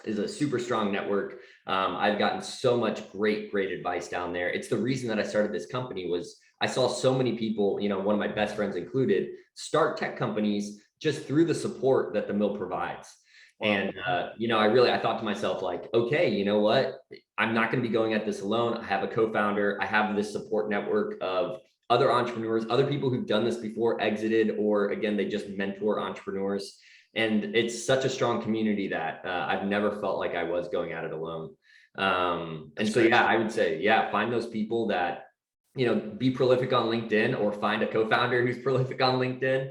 is a super strong network. I've gotten so much great advice down there. It's the reason that I started this company. Was I saw so many people, one of my best friends included, start tech companies just through the support that the mill provides. And, I thought to myself, like, okay, you know what? I'm not going to be going at this alone. I have a co-founder. I have this support network of other entrepreneurs, other people who've done this before, exited, or again, they just mentor entrepreneurs. And it's such a strong community that I've never felt like I was going at it alone. And so, yeah, I would say, find those people that, be prolific on LinkedIn, or find a co-founder who's prolific on LinkedIn.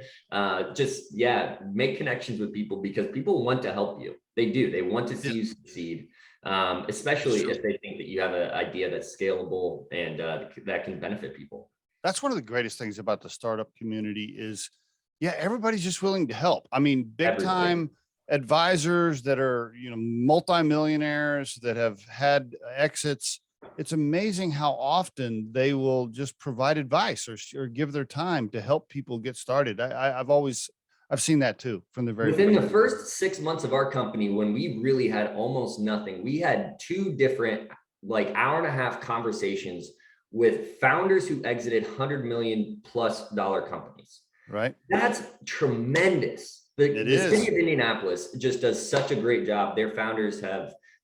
Make connections with people, because people want to help you. They do. They want to see you succeed, especially if they think that you have an idea that's scalable and that can benefit people. That's one of the greatest things about the startup community is, everybody's just willing to help. I mean, big time advisors that are, multimillionaires that have had exits. It's amazing how often they will just provide advice or give their time to help people get started. I've seen that too from the very beginning. Within the first 6 months of our company, when we really had almost nothing, we had 2 different, like, hour-and-a-half conversations with founders who exited $100 million+ companies. Right. That's tremendous. The city of Indianapolis just does such a great job. Their founders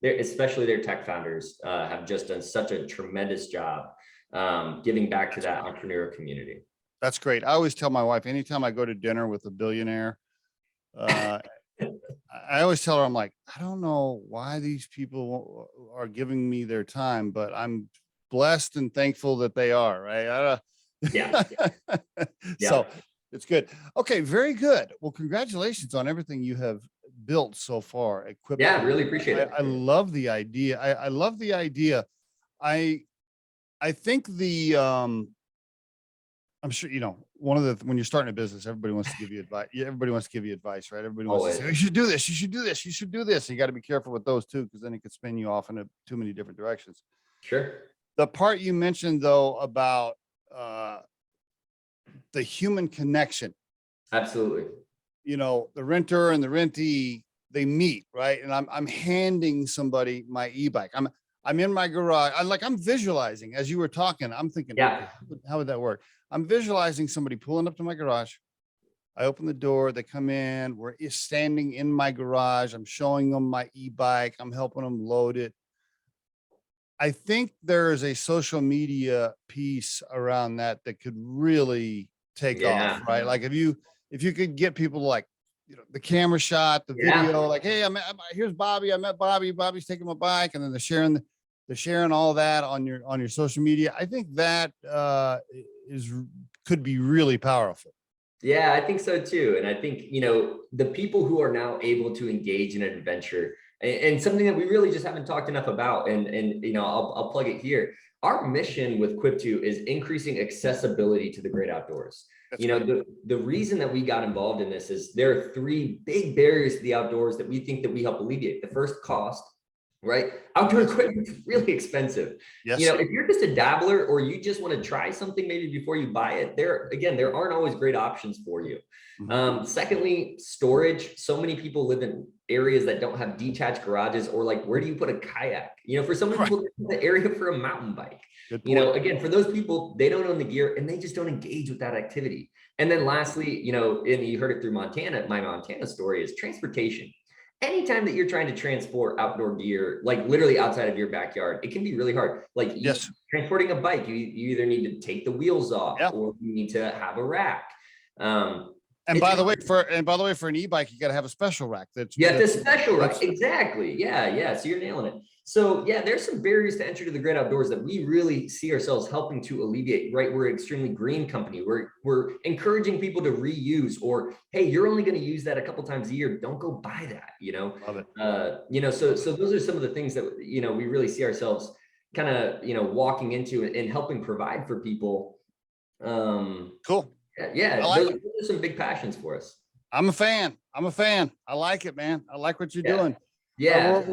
especially their tech founders, have just done such a tremendous job giving back to that entrepreneur community. That's great. I always tell my wife, anytime I go to dinner with a billionaire, I always tell her, I'm like, I don't know why these people are giving me their time, but I'm blessed and thankful that they are, right? Yeah. So it's good. Okay, very good. Well, congratulations on everything you have built so far at Quiptu. Yeah, really appreciate it. I love the idea. I love the idea. I think I'm sure, when you're starting a business, everybody wants to give you advice. Everybody wants to give you advice, right? Everybody wants to say, you should do this. You should do this. You should do this. And you got to be careful with those too, because then it could spin you off into too many different directions. Sure. The part you mentioned though, about the human connection. Absolutely. The renter and the rentee, they meet, right? And I'm handing somebody my e-bike. I'm in my garage. I'm visualizing as you were talking. I'm thinking, okay, how would that work? I'm visualizing somebody pulling up to my garage. I open the door, they come in, we're standing in my garage. I'm showing them my e-bike. I'm helping them load it. I think there is a social media piece around that could really take off, right? Like if you could get people like, the camera shot, the video, like, hey, here's Bobby. I met Bobby. Bobby's taking my bike, and then they're sharing all that on your social media. I think that could be really powerful. Yeah, I think so too. And I think, the people who are now able to engage in an adventure, and something that we really just haven't talked enough about, and I'll plug it here. our mission with Quiptu is increasing accessibility to the great outdoors. That's The reason that we got involved in this is there are 3 big barriers to the outdoors that we think that we help alleviate. The first, cost, right? Outdoor equipment is really expensive. Yes. If you're just a dabbler or you just want to try something maybe before you buy it, there aren't always great options for you. Secondly, storage. So many people live in areas that don't have detached garages, or like, where do you put a kayak? For some people, the area for a mountain bike. Again, for those people, they don't own the gear and they just don't engage with that activity. And then lastly, and you heard it through Montana, my Montana story is transportation. Anytime that you're trying to transport outdoor gear, like literally outside of your backyard, it can be really hard. Like transporting a bike, you either need to take the wheels off or you need to have a rack. And by the way, for an e-bike, you got to have a special rack. The special rack. Exactly. Yeah. So you're nailing it. So yeah, there's some barriers to entry to the great outdoors that we really see ourselves helping to alleviate, right? We're an extremely green company. We're encouraging people to reuse, or, hey, you're only going to use that a couple times a year. Don't go buy that, Love it. So those are some of the things that, we really see ourselves kind of, walking into and helping provide for people. Cool. Yeah. Those are some big passions for us. I'm a fan. I like it, man. I like what you're doing. Yeah.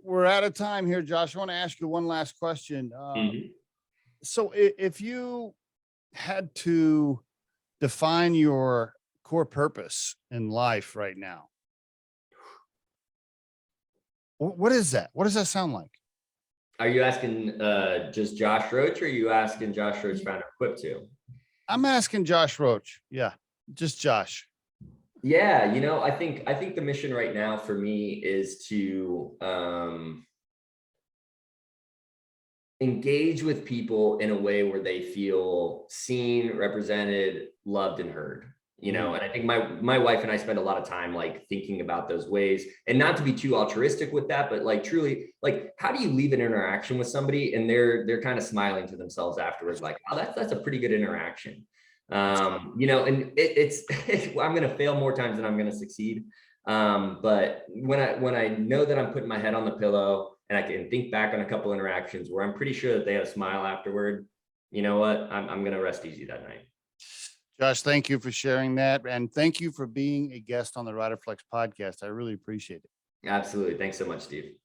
We're out of time here, Josh. I want to ask you one last question. So if you had to define your core purpose in life right now, what is that? What does that sound like? Are you asking just Josh Roche, or are you asking Josh Roche, founder of Quiptu? I'm asking Josh Roche. Yeah, just Josh. Yeah, I think the mission right now for me is to engage with people in a way where they feel seen, represented, loved, and heard. And I think my wife and I spend a lot of time like thinking about those ways, and not to be too altruistic with that, but like truly, like, how do you leave an interaction with somebody and they're kind of smiling to themselves afterwards, like, oh, that's a pretty good interaction. And it's I'm going to fail more times than I'm going to succeed. But when I know that I'm putting my head on the pillow and I can think back on a couple interactions where I'm pretty sure that they had a smile afterward, you know what, I'm going to rest easy that night. Josh, thank you for sharing that. And thank you for being a guest on the Riderflex podcast. I really appreciate it. Absolutely. Thanks so much, Steve.